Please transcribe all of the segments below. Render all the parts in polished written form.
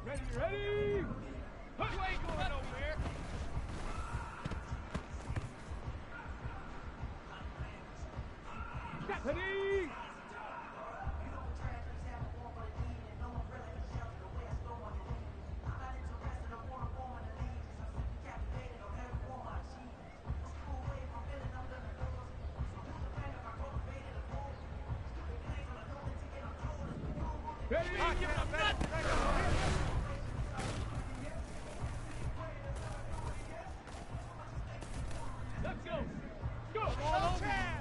Ready? You ain't going nowhere. Ready? Ready? Give him nuts! Let's go! Go! All over!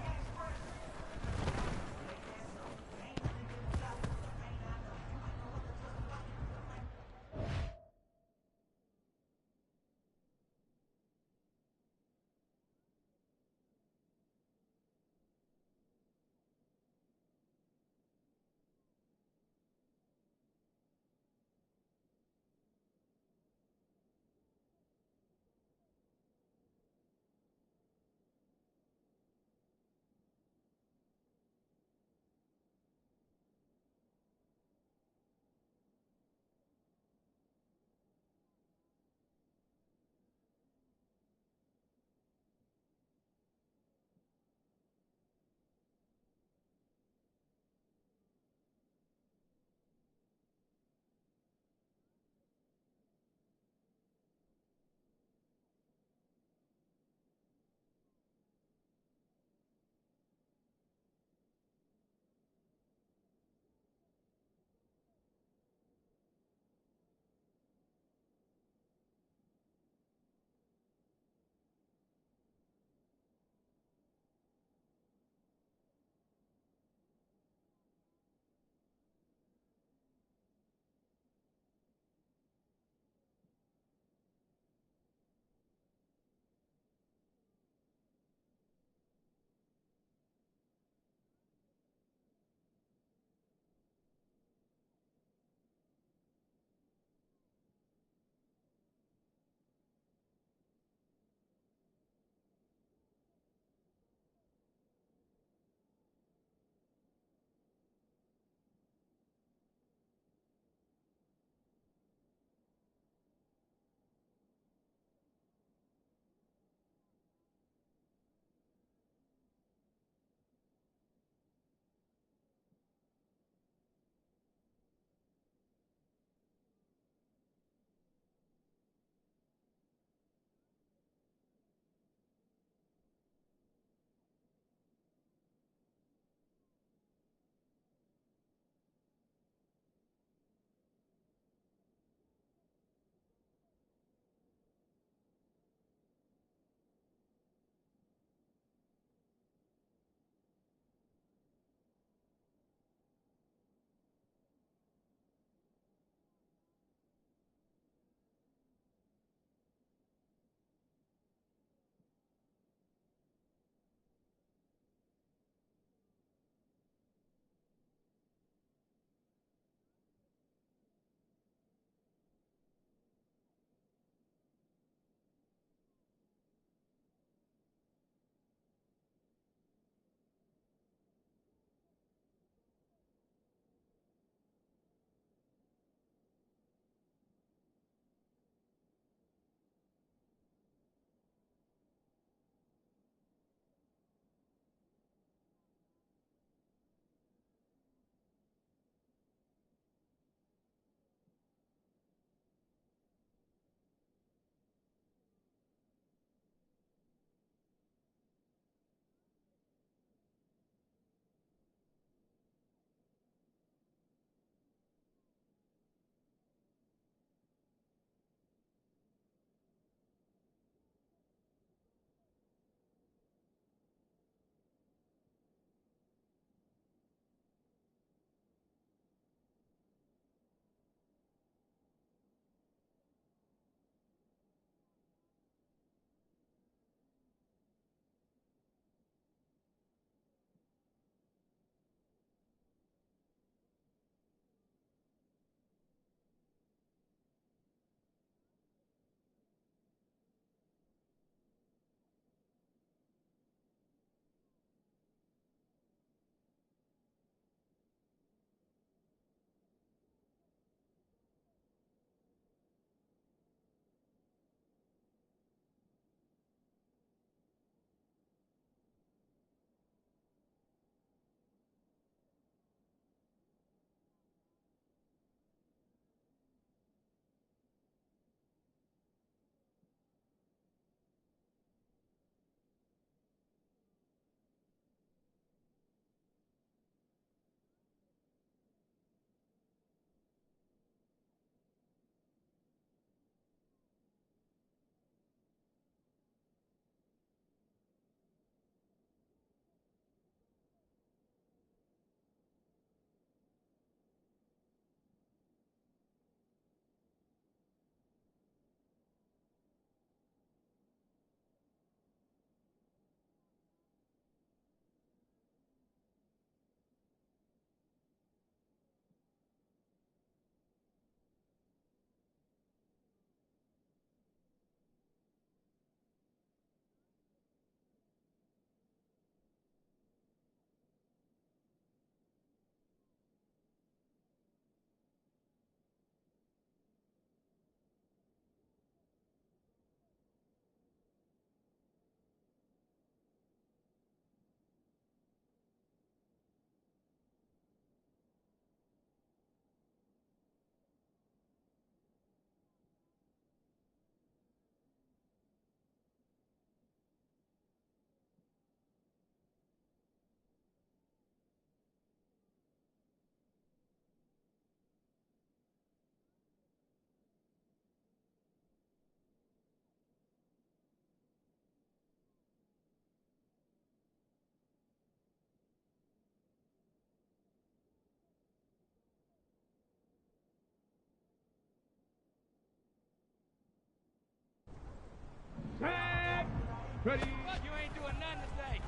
Ready? You ain't doing nothing today.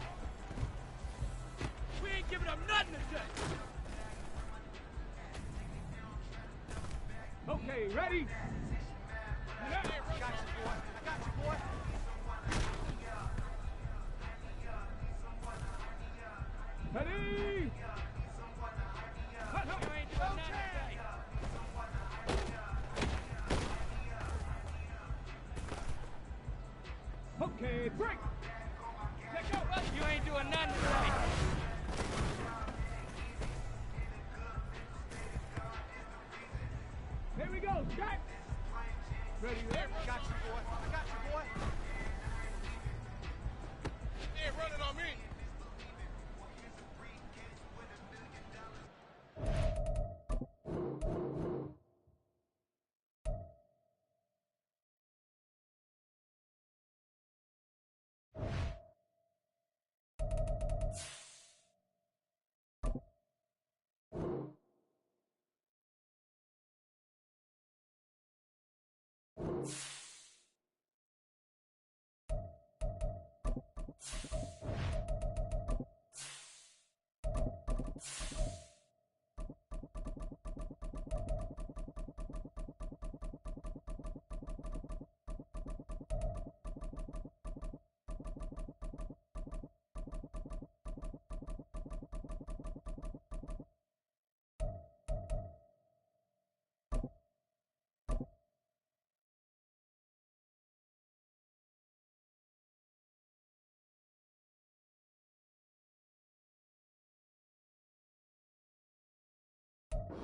We ain't giving up nothing today. Okay, ready? I got you, boy. I got you, boy. Ready? You ain't doing nothing today. Okay, break. Check out. You ain't doing nothing today. Here we go, Jack. Ready, there. I got you, boy. I got you, boy. They're running on me.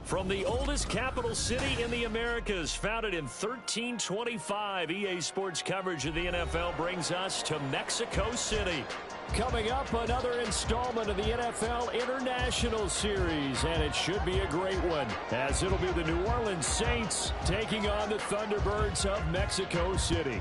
From the oldest capital city in the Americas, founded in 1325, EA Sports coverage of the NFL brings us to Mexico City. Coming up, another installment of the NFL International Series, and it should be a great one, as it'll be the New Orleans Saints taking on the Thunderbirds of Mexico City.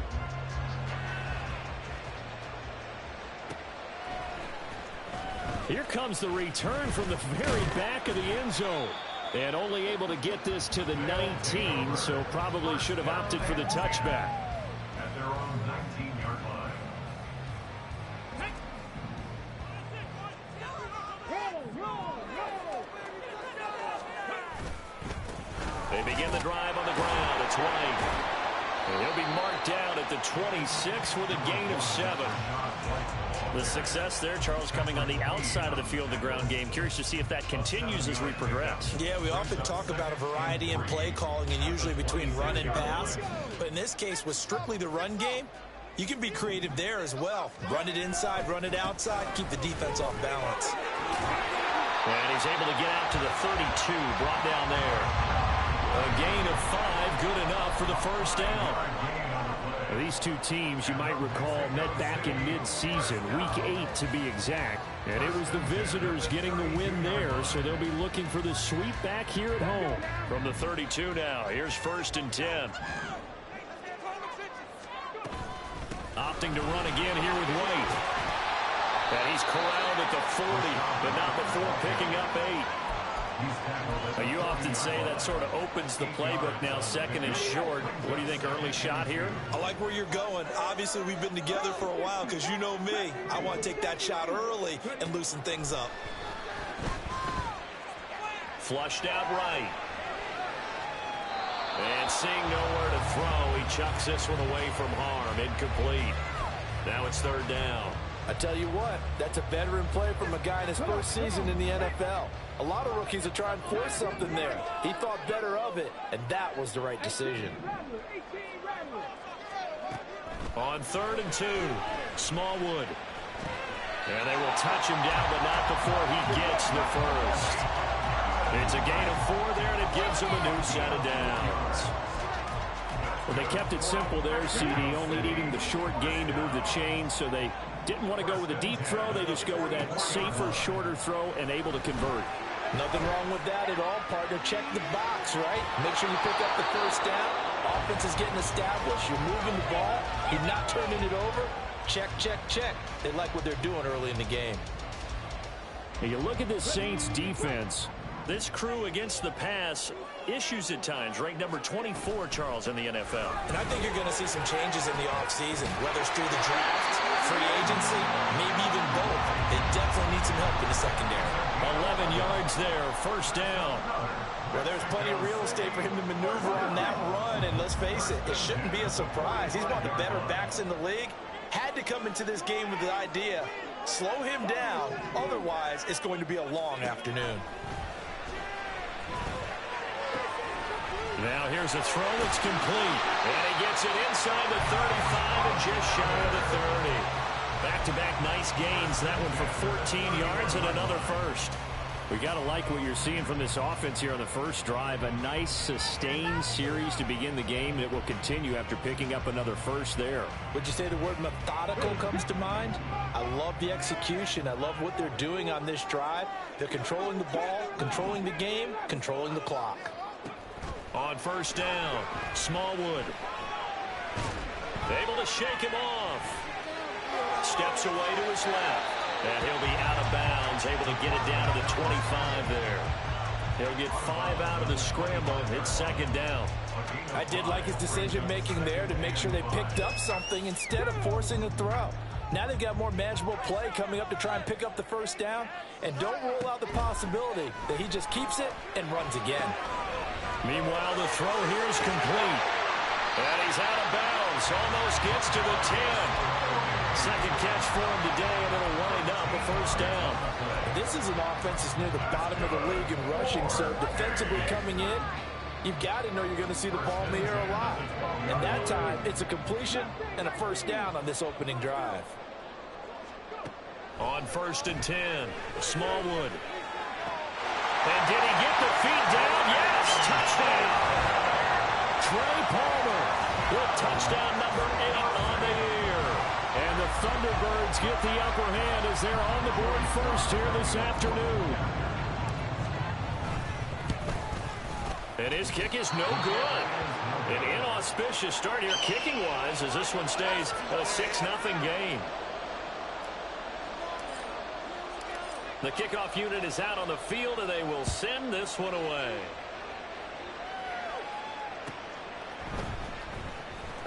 Here comes the return from the very back of the end zone. And only able to get this to the 19, so probably should have opted for the touchback. At their own 19-yard line. They begin the drive on the ground. It's White. And he'll be marked down at the 26 with a gain of 7. The success there, Charles, coming on the outside of the field, the ground game. Curious to see if that continues as we progress. Yeah, we often talk about a variety in play calling and usually between run and pass. But in this case, with strictly the run game, you can be creative there as well. Run it inside, run it outside, keep the defense off balance. And he's able to get out to the 32, brought down there. A gain of 5, good enough for the first down. These two teams, you might recall, met back in mid-season, week 8 to be exact. And it was the visitors getting the win there, so they'll be looking for the sweep back here at home. From the 32 now, here's 1st and 10. Opting to run again here with White. And he's corralled at the 40, but not before picking up 8. You often say that sort of opens the playbook now, 2nd and short. What do you think, early shot here? I like where you're going. Obviously, we've been together for a while because you know me. I want to take that shot early and loosen things up. Flushed out right. And seeing nowhere to throw, he chucks this one away from harm. Incomplete. Now it's 3rd down. I tell you what, that's a veteran play from a guy in his first season in the NFL. A lot of rookies are trying to force something there. He thought better of it, and that was the right decision. On 3rd and 2, Smallwood. And they will touch him down, but not before he gets the first. It's a gain of 4 there, and it gives him a new set of downs. Well, they kept it simple there, CD, only needing the short gain to move the chain, so they didn't want to go with a deep throw. They just go with that safer, shorter throw and able to convert. Nothing wrong with that at all, partner. Check the box, right? Make sure you pick up the first down. Offense is getting established. You're moving the ball. You're not turning it over. Check, check, check. They like what they're doing early in the game. And you look at this Saints defense. This crew against the pass, issues at times, ranked number 24, Charles, in the NFL. And I think you're going to see some changes in the offseason, whether it's through the draft, free agency, maybe even both. They definitely need some help in the secondary. 11 yards there, first down. Well, there's plenty of real estate for him to maneuver on that run, and let's face it, it shouldn't be a surprise. He's one of the better backs in the league. Had to come into this game with the idea, slow him down, otherwise it's going to be a long afternoon. Now here's a throw that's complete. And he gets it inside the 35 and just shy of the 30. Back-to-back nice gains. That one for 14 yards and another first. We got to like what you're seeing from this offense here on the first drive. A nice sustained series to begin the game, and it will continue after picking up another first there. Would you say the word methodical comes to mind? I love the execution. I love what they're doing on this drive. They're controlling the ball, controlling the game, controlling the clock. On first down, Smallwood. Able to shake him off. Steps away to his left. And he'll be out of bounds, able to get it down to the 25 there. He'll get 5 out of the scramble. It's second down. I did like his decision-making there to make sure they picked up something instead of forcing a throw. Now they've got more manageable play coming up to try and pick up the first down. And don't rule out the possibility that he just keeps it and runs again. Meanwhile, the throw here is complete. And he's out of bounds. Almost gets to the 10. Second catch for him today, and it'll wind up a first down. This is an offense that's near the bottom of the league in rushing, so defensively coming in, you've got to know you're going to see the ball in the air a lot. And that time, it's a completion and a first down on this opening drive. On first and 10, Smallwood. And did he get the feet down? Yes, touchdown. Trey Palmer with touchdown number 8 on the year. And the Thunderbirds get the upper hand as they're on the board first here this afternoon. And his kick is no good. An inauspicious start here kicking-wise as this one stays a 6-0 game. The kickoff unit is out on the field, and they will send this one away.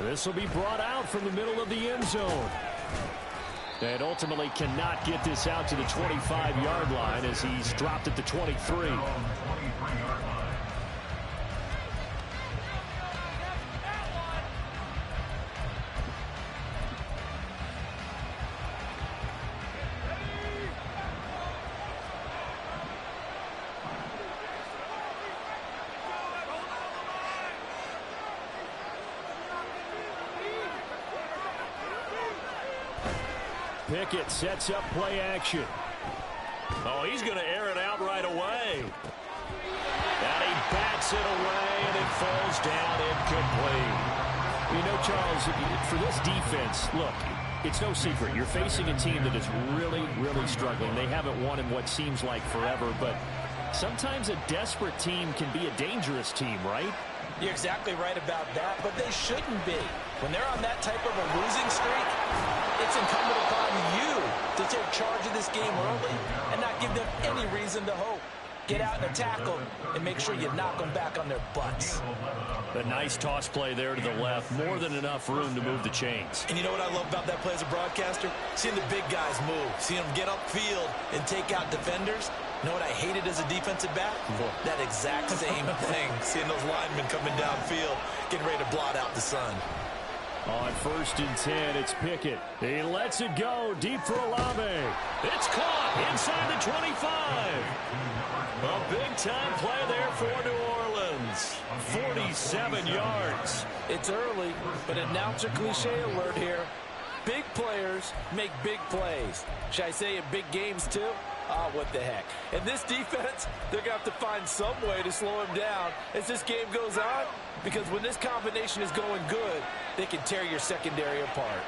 This will be brought out from the middle of the end zone. And ultimately cannot get this out to the 25-yard line as he's dropped at the 23. Pickett sets up play action. Oh, he's going to air it out right away. And he bats it away, and it falls down incomplete. You know, Charles, for this defense, look, it's no secret. You're facing a team that is really, really struggling. They haven't won in what seems like forever, but sometimes a desperate team can be a dangerous team, right? You're exactly right about that, but they shouldn't be. When they're on that type of a losing streak, it's incumbent upon you to take charge of this game early and not give them any reason to hope. Get out and tackle and make sure you knock them back on their butts. A nice toss play there to the left. More than enough room to move the chains. And you know what I love about that play as a broadcaster? Seeing the big guys move. Seeing them get upfield and take out defenders. You know what I hated as a defensive back? That exact same thing. Seeing those linemen coming downfield, getting ready to blot out the sun. On first and 10, it's Pickett. He lets it go deep for Olave. It's caught inside the 25. A big-time play there for New Orleans. 47 yards. It's early, but announcer cliche alert here. Big players make big plays. Should I say in big games too? Oh, what the heck. And this defense, they're going to have to find some way to slow him down as this game goes on, because when this combination is going good, they can tear your secondary apart.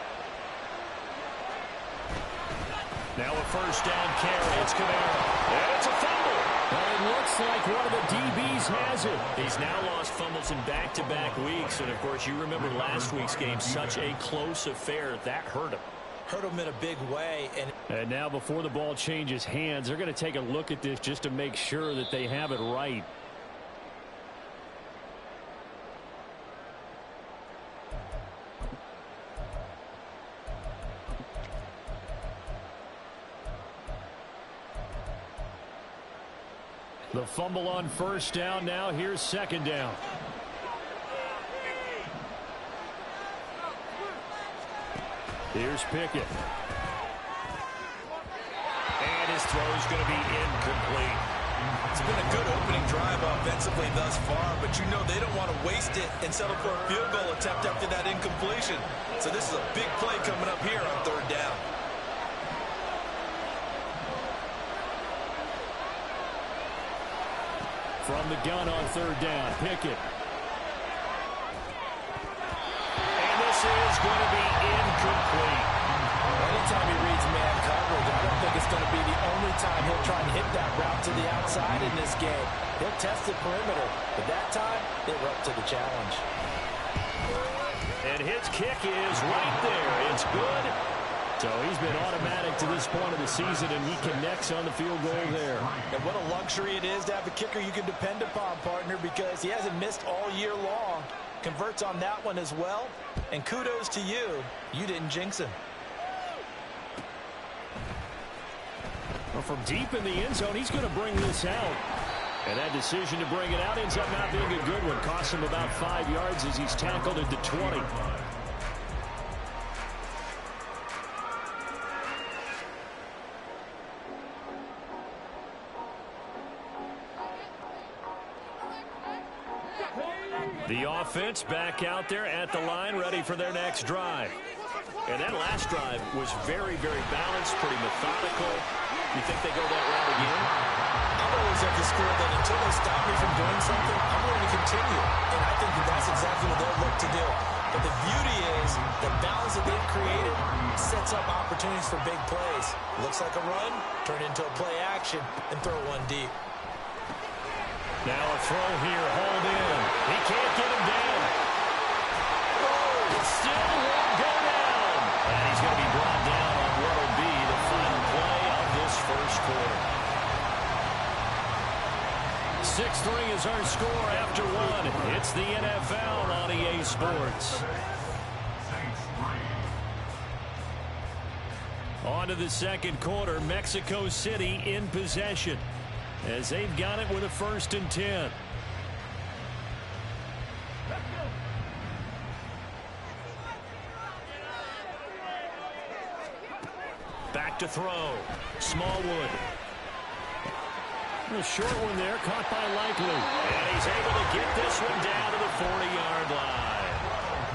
Now a first down carry. It's Kamara. And it's a fumble. And it looks like one of the DBs has it. He's now lost fumbles in back-to-back weeks. And, of course, you remember last week's game, such a close affair. That hurt him. Hurt him in a big way. And now before the ball changes hands, they're going to take a look at this just to make sure that they have it right. The fumble on first down. Now here's second down. Here's Pickett. And his throw is going to be incomplete. It's been a good opening drive offensively thus far, but you know they don't want to waste it and settle for a field goal attempt after that incompletion. So this is a big play coming up here on third down. From the gun on third down, Pickett. And this is going to be incomplete. Anytime he reads man coverage, I don't think it's going to be the only time he'll try and hit that route to the outside in this game. He'll test the perimeter, but that time, they were up to the challenge. And his kick is right there. It's good. So he's been automatic to this point of the season, and he connects on the field goal there. And what a luxury it is to have a kicker you can depend upon, partner, because he hasn't missed all year long. Converts on that one as well. And kudos to you. You didn't jinx him. Well, from deep in the end zone, he's going to bring this out. And that decision to bring it out ends up not being a good one. Costs him about 5 yards as he's tackled at the 20. The offense back out there at the line, ready for their next drive. And that last drive was very, very balanced, pretty methodical. You think they go that route again? I'm always at the school that until they stop me from doing something, I'm going to continue. And I think that that's exactly what they'll look to do. But the beauty is the balance that they've created sets up opportunities for big plays. Looks like a run, turn into a play action, and throw one deep. Now a throw here, hold in. He can't get him down. Oh, it still won't go down. And he's going to be brought down on what will be the final play of this first quarter. 6-3 is our score after one. It's the NFL on EA Sports. On to the second quarter, Mexico City in possession, as they've got it with a 1st and 10. Back to throw. Smallwood. A short one there, caught by Likely. And he's able to get this one down to the 40-yard line.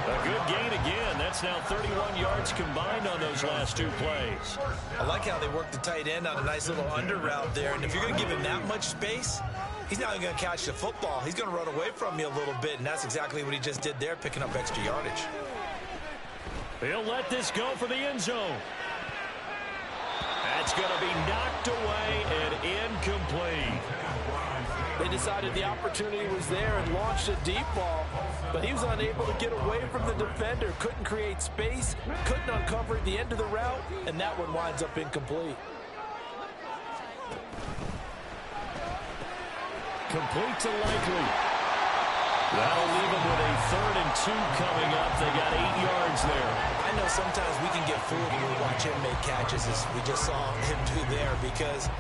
A good gain again. That's now 31 yards combined on those last two plays. I like how they work the tight end on a nice little under route there. And if you're going to give him that much space, he's not going to catch the football. He's going to run away from you a little bit, and that's exactly what he just did there, picking up extra yardage. He'll let this go for the end zone. That's going to be knocked away and incomplete. They decided the opportunity was there and launched a deep ball, but he was unable to get away from the defender, couldn't create space, couldn't uncover the end of the route, and that one winds up incomplete. Complete to Likely. That'll leave them with a 3rd and 2 coming up. They got 8 yards there. I know sometimes we can get fooled when we watch him make catches, as we just saw him do there, because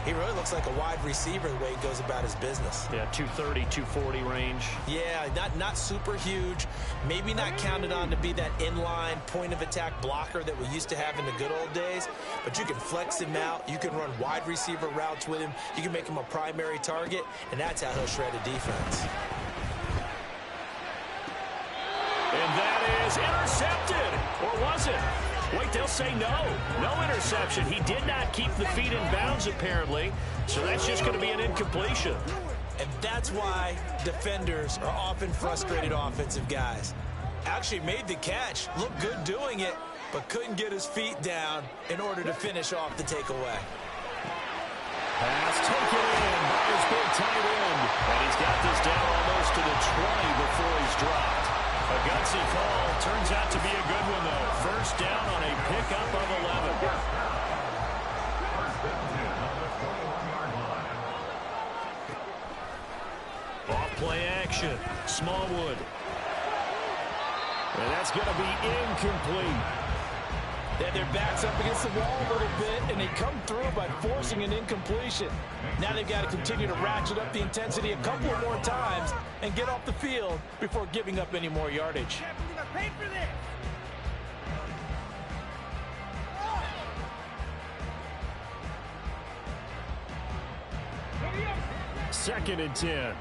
he really looks like a wide receiver the way he goes about his business. Yeah, 230, 240 range. Yeah, not super huge. Maybe not counted on to be that inline point-of-attack blocker that we used to have in the good old days, but you can flex him out. You can run wide receiver routes with him. You can make him a primary target, and that's how he'll shred a defense. And that is intercepted. Or was it? Wait, they'll say no. No interception. He did not keep the feet in bounds, apparently. So that's just going to be an incompletion. And that's why defenders are often frustrated offensive guys. Actually made the catch, looked good doing it, but couldn't get his feet down in order to finish off the takeaway. Pass taken in by his big tight end. And he's got this down almost to the 20 before he's dropped. A gutsy call. Turns out to be a good one, though. 1st down on a pickup of 11. Off-play action. Smallwood. And that's going to be incomplete. They had their backs up against the wall a little bit, and they come through by forcing an incompletion. Now they've got to continue to ratchet up the intensity a couple of more times and get off the field before giving up any more yardage. Second and 10.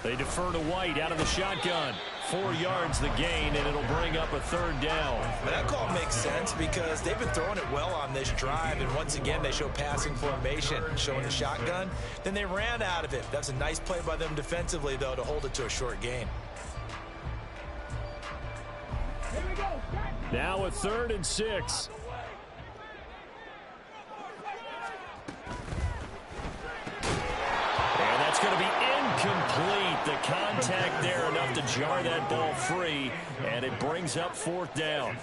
They defer to White out of the shotgun. 4 yards the gain, and it'll bring up a third down. But that call makes sense because they've been throwing it well on this drive, and once again they show passing formation, showing the shotgun. Then they ran out of it. That's a nice play by them defensively, though, to hold it to a short gain. Now a 3rd and 6. And that's going to be incomplete. The contact there enough to jar that ball free, and it brings up 4th down.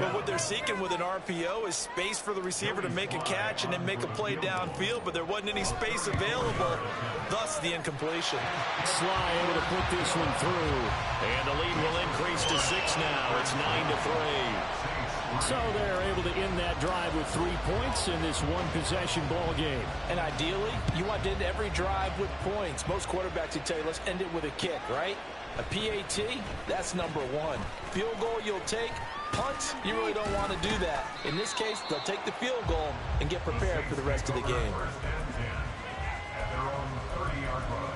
But what they're seeking with an RPO is space for the receiver to make a catch and then make a play downfield, but there wasn't any space available, thus the incompletion. Sly able to put this one through, and the lead will increase to 6 now. It's 9-3. So they're able to end that drive with 3 points in this one-possession ball game. And ideally, you want to end every drive with points. Most quarterbacks would tell you, let's end it with a kick, right? A PAT, that's number 1. Field goal you'll take. Punt, you really don't want to do that. In this case, they'll take the field goal and get prepared for the rest of the game. At their own 30-yard line.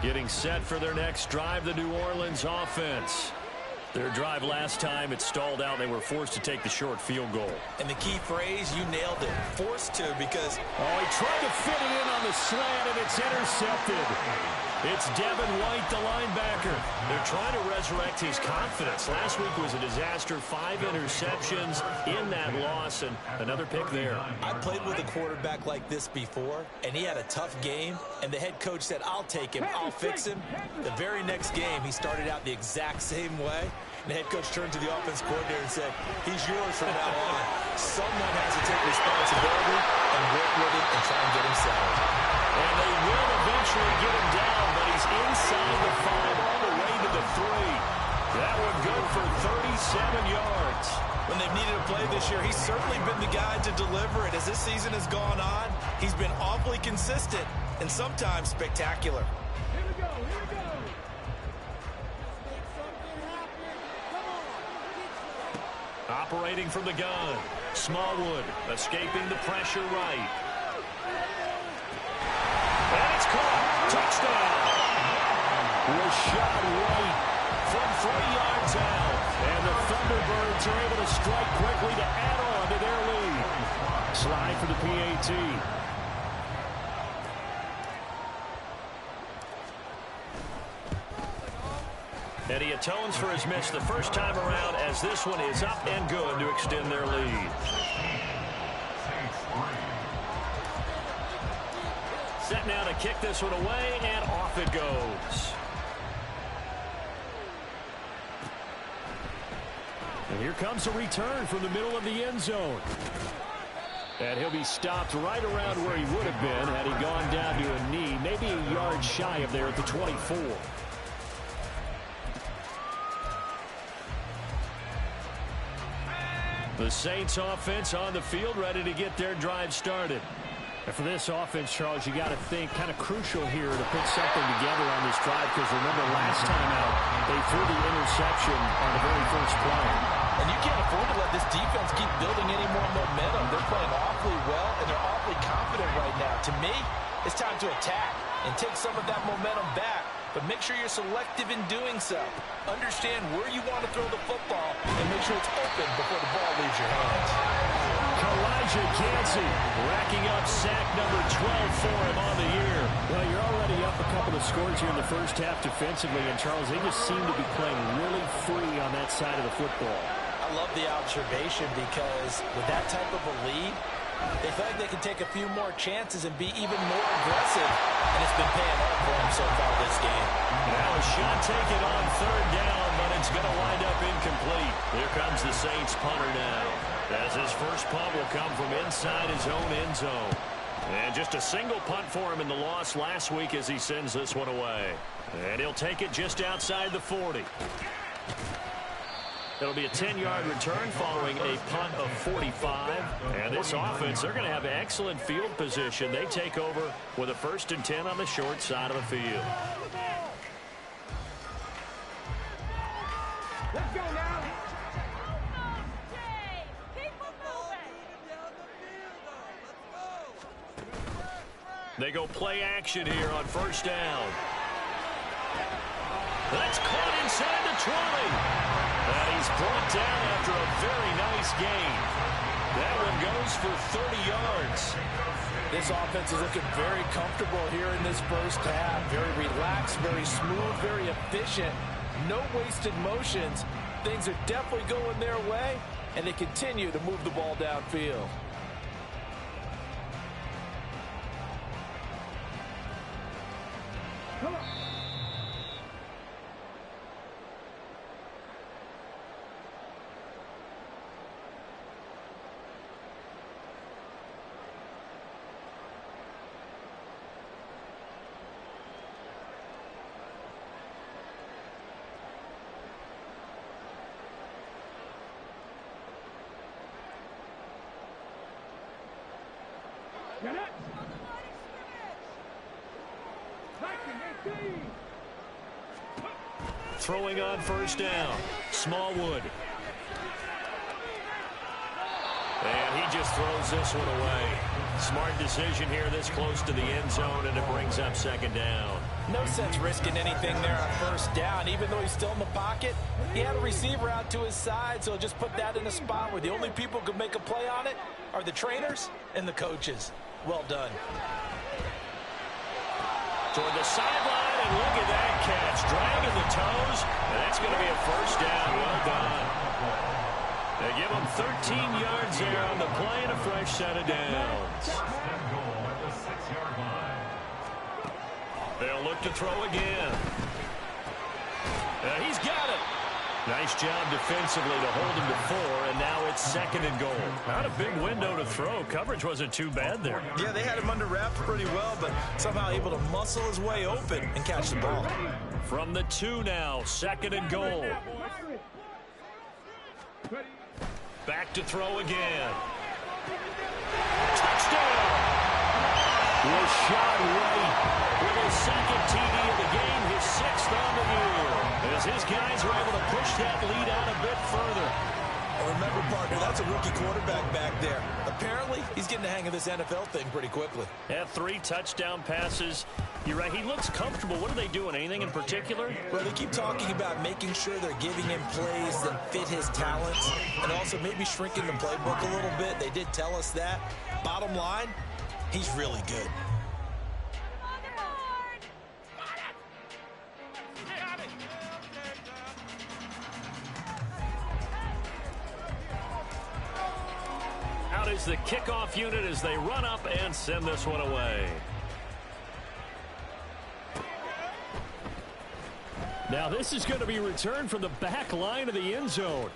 Getting set for their next drive, the New Orleans offense. Their drive last time, it stalled out. They were forced to take the short field goal. And the key phrase, you nailed it. Forced to, because... Oh, he tried to fit it in on the slant, and it's intercepted. It's Devin White, the linebacker. They're trying to resurrect his confidence. Last week was a disaster. 5 interceptions in that loss, and another pick there. I played with a quarterback like this before, and he had a tough game, and the head coach said, I'll take him, I'll fix him. The very next game, he started out the exact same way. The head coach turned to the offense coordinator and said, he's yours from now on. Someone has to take responsibility and work with him and try and get him settled. And they will eventually get him down, but he's inside the 5 all the way to the 3. That one good for 37 yards. When they've needed a play this year, he's certainly been the guy to deliver it. As this season has gone on, he's been awfully consistent and sometimes spectacular. Here we go, here we go. Operating from the gun, Smallwood escaping the pressure right. And it's caught. Touchdown. Rashad White from 3 yards out. And the Thunderbirds are able to strike quickly to add on to their lead. Slide for the PAT. And he atones for his miss the first time around, as this one is up and good to extend their lead. Set now to kick this one away, and off it goes. And here comes a return from the middle of the end zone. And he'll be stopped right around where he would have been had he gone down to a knee, maybe a yard shy of there at the 24. The Saints offense on the field, ready to get their drive started. And for this offense, Charles, you got to think kind of crucial here to put something together on this drive, because remember last time out, they threw the interception on the very first play. And you can't afford to let this defense keep building any more momentum. They're playing awfully well, and they're awfully confident right now. To me, it's time to attack and take some of that momentum back. But make sure you're selective in doing so. Understand where you want to throw the football and make sure it's open before the ball leaves your hands. Elijah Cansey racking up sack number 12 for him on the year. Well, you're already up a couple of scores here in the first half defensively, and Charles, they just seem to be playing really free on that side of the football. I love the observation, because with that type of a lead, they feel like they can take a few more chances and be even more aggressive, and it's been paying off for them so far this game. Now a shot taken on 3rd down, but it's going to wind up incomplete. Here comes the Saints punter now, as his first punt will come from inside his own end zone. And just a single punt for him in the loss last week as he sends this one away. And he'll take it just outside the 40. It'll be a 10-yard return following a punt of 45. And this offense, they're going to have excellent field position. They take over with a 1st and 10 on the short side of the field. Let's go now. They go play action here on 1st down. That's caught inside the 20. And he's brought down after a very nice gain. That one goes for 30 yards. This offense is looking very comfortable here in this first half. Very relaxed, very smooth, very efficient. No wasted motions. Things are definitely going their way, and they continue to move the ball downfield. Throwing on 1st down, Smallwood. And he just throws this one away. Smart decision here this close to the end zone, and it brings up 2nd down. No sense risking anything there on 1st down. Even though he's still in the pocket, he had a receiver out to his side, so just put that in a spot where the only people who could make a play on it are the trainers and the coaches. Well done. Toward the sideline, and look at that catch. Dragging the toes, and that's going to be a 1st down. Well done. They give him 13 yards there on the play and a fresh set of downs. They'll look to throw again. He's got it. Nice job defensively to hold him to 4, and now it's 2nd and goal. Not a big window to throw. Coverage wasn't too bad there. Yeah, they had him under wraps pretty well, but somehow able to muscle his way open and catch the ball. From the 2 now, 2nd and goal. Back to throw again. Touchdown! Was shot right with his 2nd TD of the game, his 6th on the year. As his guys were able to push that lead out a bit further. And remember, partner, that's a rookie quarterback back there. Apparently, he's getting the hang of this NFL thing pretty quickly. Had 3 touchdown passes. You're right, he looks comfortable. What are they doing? Anything in particular? Well, they keep talking about making sure they're giving him plays that fit his talents and also maybe shrinking the playbook a little bit. They did tell us that. Bottom line, he's really good. Out is the kickoff unit as they run up and send this one away. Now this is going to be returned from the back line of the end zone.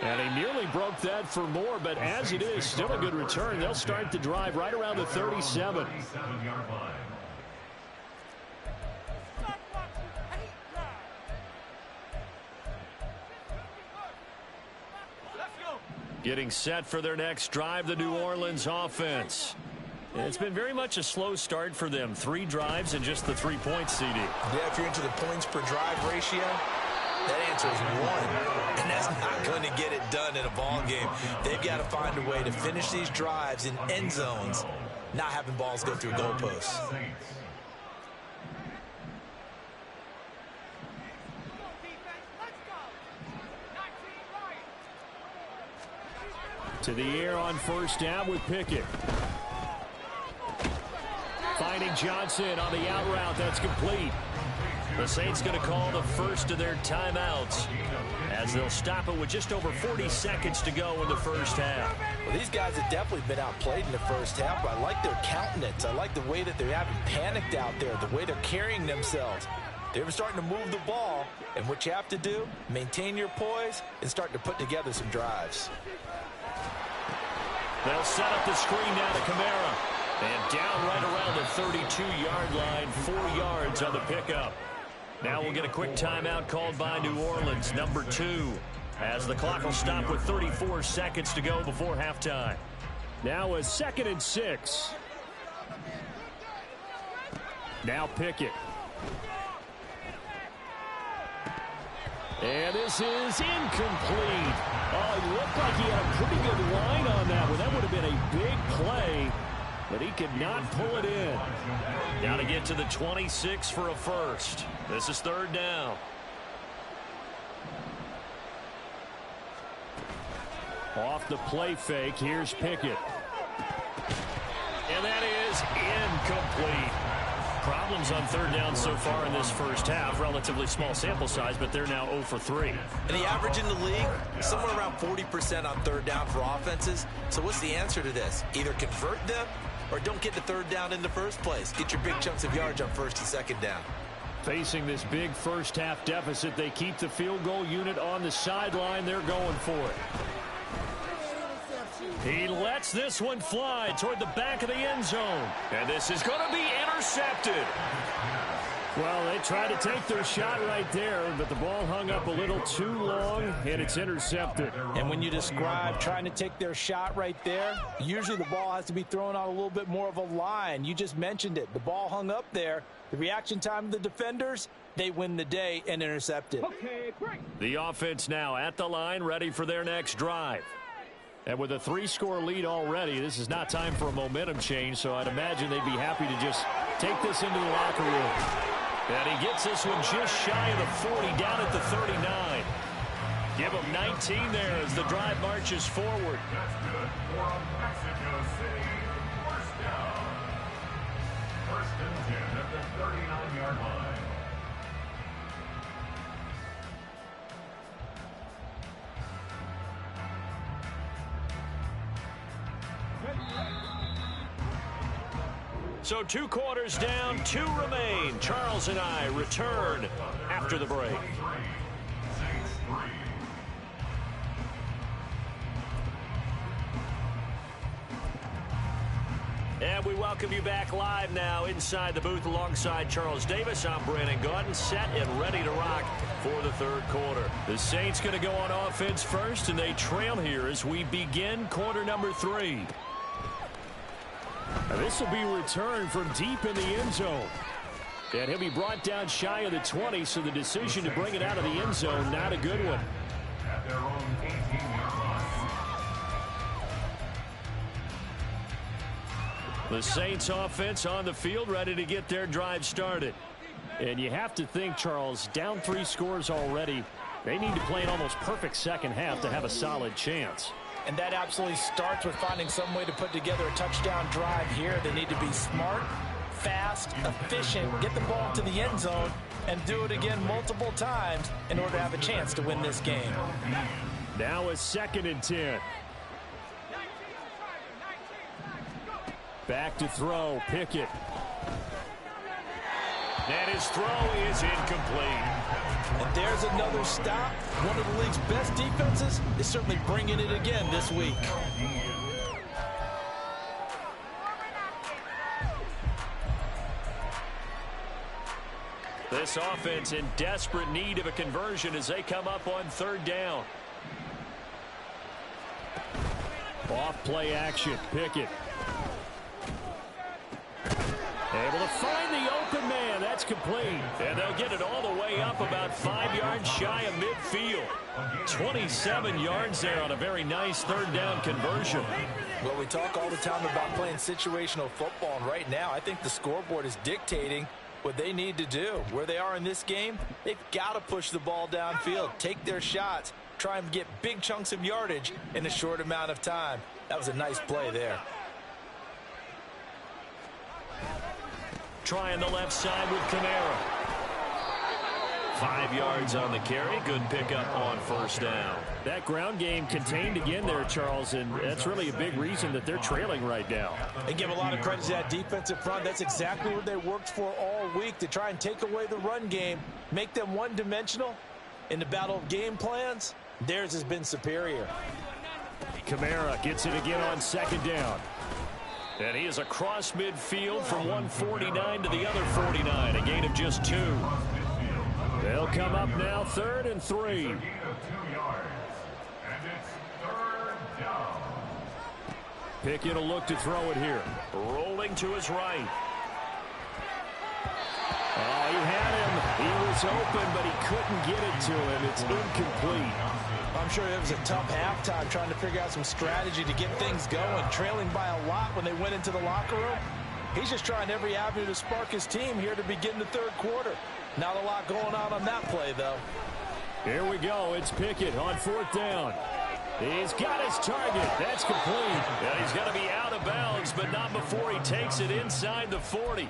And he nearly broke that for more, but as it is, still a good return. They'll start the drive right around the 37. Getting set for their next drive, the New Orleans offense. It's been very much a slow start for them. 3 drives and just the 3 points, CD. Yeah, if you're into the points per drive ratio, that answer is 1. And that's not going to get it done in a ball game. They've got to find a way to finish these drives in end zones, not having balls go through goalposts. To the air on 1st down with Pickett. Finding Johnson on the out route. That's complete. The Saints going to call the first of their timeouts as they'll stop it with just over 40 seconds to go in the first half. Well, these guys have definitely been outplayed in the first half, but I like their countenance. I like the way that they haven't panicked out there, the way they're carrying themselves. They're starting to move the ball, and what you have to do, maintain your poise and start to put together some drives. They'll set up the screen now to Kamara. And down right around the 32-yard line, 4 yards on the pickup. Now we'll get a quick timeout called by New Orleans, number 2, as the clock will stop with 34 seconds to go before halftime. Now a 2nd and 6. Now Pickett. And this is incomplete. Oh, it looked like he had a pretty good line on that one. That would have been a big play, but he could not pull it in. Got to get to the 26 for a first. This is 3rd down. Off the play fake, here's Pickett. And that is incomplete. Problems on 3rd down so far in this first half. Relatively small sample size, but they're now 0 for 3. And the average in the league, somewhere around 40% on 3rd down for offenses. So what's the answer to this? Either convert them or don't get the 3rd down in the first place. Get your big chunks of yards on 1st and 2nd down. Facing this big first half deficit, they keep the field goal unit on the sideline. They're going for it. He lets this one fly toward the back of the end zone. And this is going to be intercepted. Well, they tried to take their shot right there, but the ball hung up a little too long, and it's intercepted. And when you describe trying to take their shot right there, usually the ball has to be thrown out a little bit more of a line. You just mentioned it. The ball hung up there. The reaction time of the defenders, they win the day and intercept it. The offense now at the line, ready for their next drive. And with a 3-score lead already, this is not time for a momentum change, so I'd imagine they'd be happy to just take this into the locker room. And he gets this one just shy of the 40, down at the 39. Give him 19 there as the drive marches forward. That's good for Mexico City. 1st down. 1st and 10 at the 39-yard line. So 2 quarters down, 2 remain. Charles and I return after the break. And we welcome you back live now inside the booth alongside Charles Davis. I'm Brandon Gaudin, set and ready to rock for the 3rd quarter. The Saints going to go on offense first, and they trail here as we begin quarter number 3. Now this will be returned from deep in the end zone. And he'll be brought down shy of the 20, so the decision to bring it out of the end zone, not a good one. At their own 18-yard line. The Saints offense on the field, ready to get their drive started. And you have to think, Charles, down 3 scores already. They need to play an almost perfect second half to have a solid chance. And that absolutely starts with finding some way to put together a touchdown drive here. They need to be smart, fast, efficient, get the ball to the end zone, and do it again multiple times in order to have a chance to win this game. Now a 2nd and 10. Back to throw, Pickett. And his throw is incomplete. And there's another stop. One of the league's best defenses is certainly bringing it again this week. This offense in desperate need of a conversion as they come up on 3rd down. Off play action, Pickett. Able to find the open man. That's complete. And they'll get it all the way up about 5 yards shy of midfield. 27 yards there on a very nice 3rd down conversion. Well, we talk all the time about playing situational football, and right now I think the scoreboard is dictating what they need to do. Where they are in this game, they've got to push the ball downfield, take their shots, try and get big chunks of yardage in a short amount of time. That was a nice play there. Trying the left side with Kamara. 5 yards on the carry. Good pickup on 1st down. That ground game contained again there, Charles, and that's really a big reason that they're trailing right now. And give a lot of credit to that defensive front. That's exactly what they worked for all week, to try and take away the run game, make them one-dimensional. In the battle of game plans, theirs has been superior. Kamara gets it again on 2nd down. And he is across midfield from one 49 to the other 49, a gain of just 2. They'll come up now 3rd and 3. A gain of 2 yards. And it's 3rd down. Pickett will look to throw it here. Rolling to his right. Oh, he had him. He was open, but he couldn't get it to him. It's incomplete. I'm sure it was a tough halftime trying to figure out some strategy to get things going, trailing by a lot when they went into the locker room. He's just trying every avenue to spark his team here to begin the 3rd quarter. Not a lot going on that play, though. Here we go. It's Pickett on 4th down. He's got his target. That's complete. Yeah, he's going to be out of bounds, but not before he takes it inside the 40.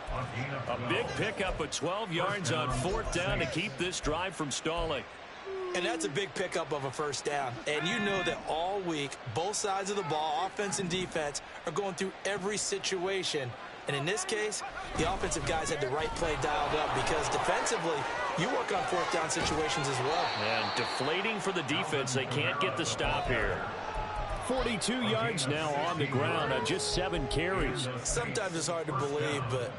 A big pickup of 12 yards on 4th down to keep this drive from stalling. And that's a big pickup of a 1st down. And you know that all week, both sides of the ball, offense and defense, are going through every situation. And in this case, the offensive guys had the right play dialed up because defensively, you work on 4th down situations as well. And deflating for the defense. They can't get the stop here. 42 yards now on the ground on just 7 carries. Sometimes it's hard to believe, but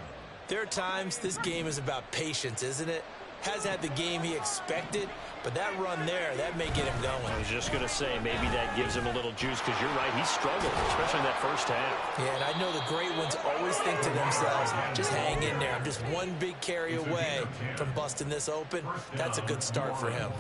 there are times this game is about patience, isn't it? Has had the game he expected, but that run there, that may get him going. I was just going to say, maybe that gives him a little juice because you're right, he struggled, especially in that 1st half. Yeah, and I know the great ones always think to themselves, just hang in there. I'm just one big carry away from busting this open. That's a good start for him.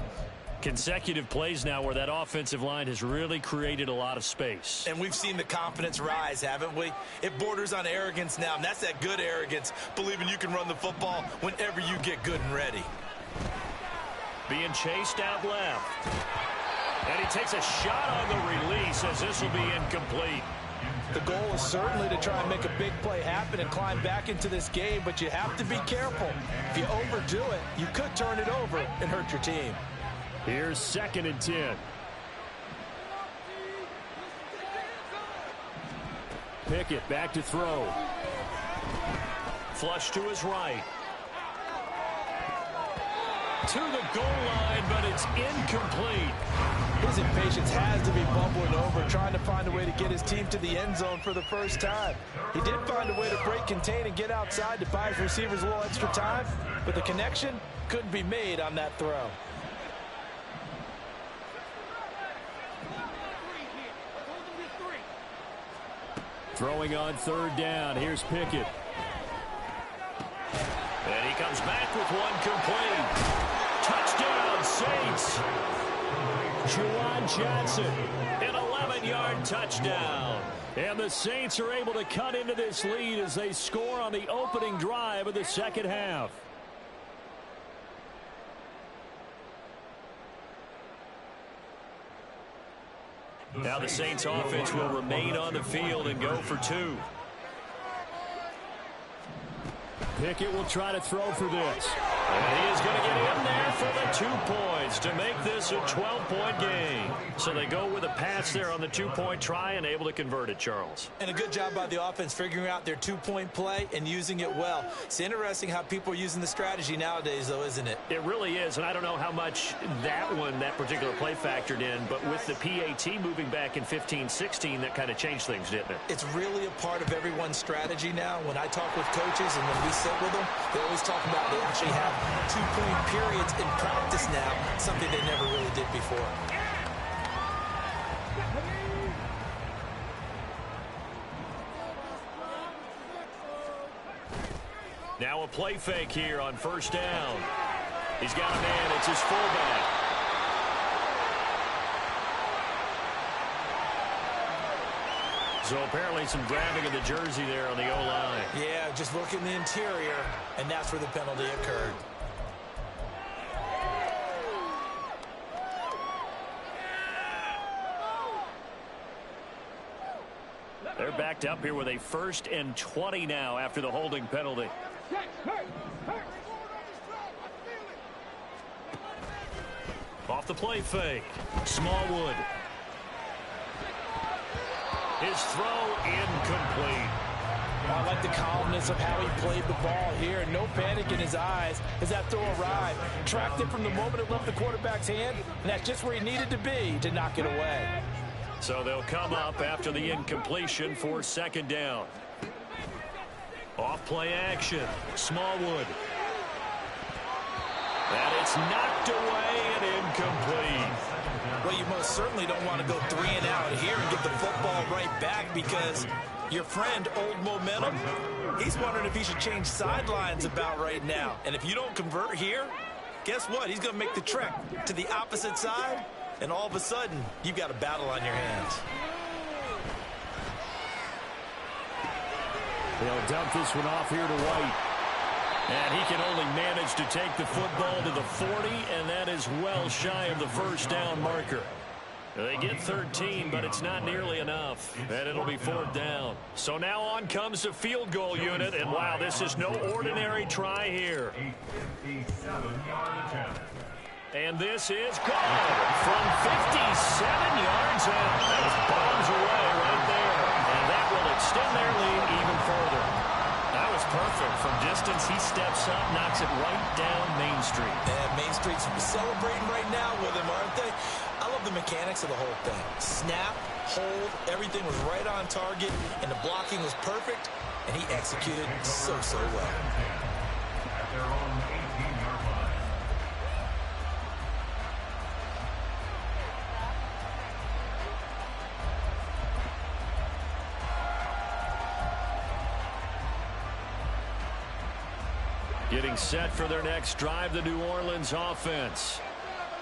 Consecutive plays now where that offensive line has really created a lot of space. And we've seen the confidence rise, haven't we? It borders on arrogance now, and that's that good arrogance, believing you can run the football whenever you get good and ready. Being chased out left. And he takes a shot on the release as this will be incomplete. The goal is certainly to try and make a big play happen and climb back into this game, but you have to be careful. If you overdo it, you could turn it over and hurt your team. Here's 2nd and 10. Pickett back to throw. Flush to his right. To the goal line, but it's incomplete. His impatience has to be bumbling over, trying to find a way to get his team to the end zone for the 1st time. He did find a way to break contain and get outside to buy his receivers a little extra time, but the connection couldn't be made on that throw. Throwing on 3rd down. Here's Pickett. And he comes back with one complete. Touchdown, Saints. Juwan Johnson, an 11-yard touchdown. And the Saints are able to cut into this lead as they score on the opening drive of the 2nd half. Now the Saints offense will remain on the field and go for 2. Pickett will try to throw for this. And he is going to get in there for the 2 points to make this a 12-point game. So they go with a pass there on the 2-point try and able to convert it, Charles. And a good job by the offense figuring out their 2-point play and using it well. It's interesting how people are using the strategy nowadays, though, isn't it? It really is, and I don't know how much that particular play factored in, but with the PAT moving back in 15-16, that kind of changed things, didn't it? It's really a part of everyone's strategy now. When I talk with coaches and when we sit with them, they always talk about they actually have 2-point periods in practice now, something they never really did before. Now a play fake here on 1st down. He's got a man. It's his fullback. So apparently some grabbing of the jersey there on the O-line. Yeah, just look in the interior, and that's where the penalty occurred. They're backed up here with a 1st and 20 now after the holding penalty. Off the play fake. Smallwood. His throw incomplete. I like the calmness of how he played the ball here. No panic in his eyes as that throw arrived. Tracked it from the moment it left the quarterback's hand, and that's just where he needed to be to knock it away. So they'll come up after the incompletion for 2nd down. Off play action. Smallwood. And it's knocked away and incomplete. Well, you most certainly don't want to go 3 and out here and get the football right back, because your friend, Old Momentum, he's wondering if he should change sidelines about right now. And if you don't convert here, guess what? He's going to make the trek to the opposite side, and all of a sudden, you've got a battle on your hands. They'll dump this one off here to White. And he can only manage to take the football to the 40, and that is well shy of the first down marker. They get 13, but it's not nearly enough, and it'll be 4th down. So now on comes the field goal unit, and wow, this is no ordinary try here. And this is good from 57 yards out. That was bombs away right there, and that will extend their lead even further. That was perfect. From distance, he steps up, knocks it right down Main Street. And Main Street's celebrating right now with him, aren't they? I love the mechanics of the whole thing. Snap, hold, everything was right on target, and the blocking was perfect, and he executed so well. At their own 18-yard line. Getting set for their next drive, the New Orleans offense.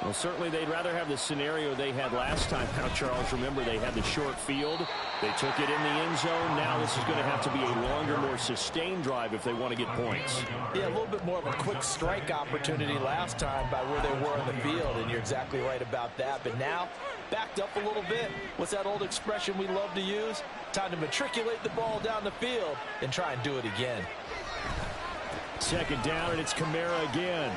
Well, certainly they'd rather have the scenario they had last time. Now, Charles, remember they had the short field. They took it in the end zone. Now this is going to have to be a longer, more sustained drive if they want to get points. Yeah, a little bit more of a quick strike opportunity last time by where they were on the field, and you're exactly right about that. But now, backed up a little bit. What's that old expression we love to use? Time to matriculate the ball down the field and try and do it again. 2nd down, and it's Kamara again.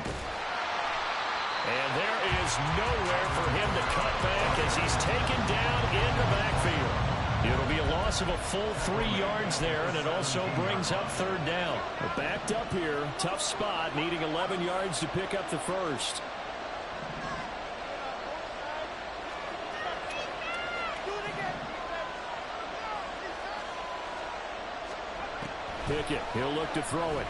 And there is nowhere for him to cut back as he's taken down in the backfield. It'll be a loss of a full 3 yards there, and it also brings up 3rd down. Well, backed up here, tough spot, needing 11 yards to pick up the first. Pickett, he'll look to throw it.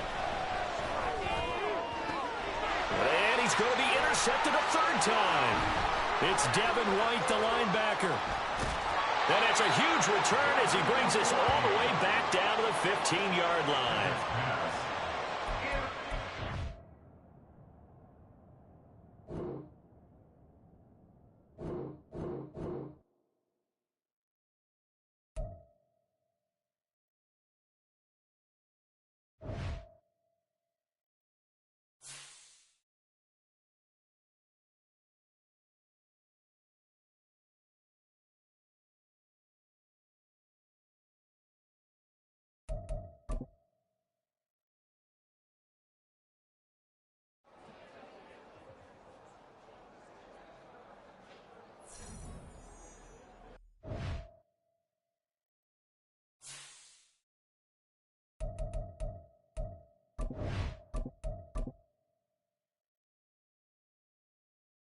And he's going to be intercepted a 3rd time. It's Devin White, the linebacker. And it's a huge return as he brings us all the way back down to the 15-yard line.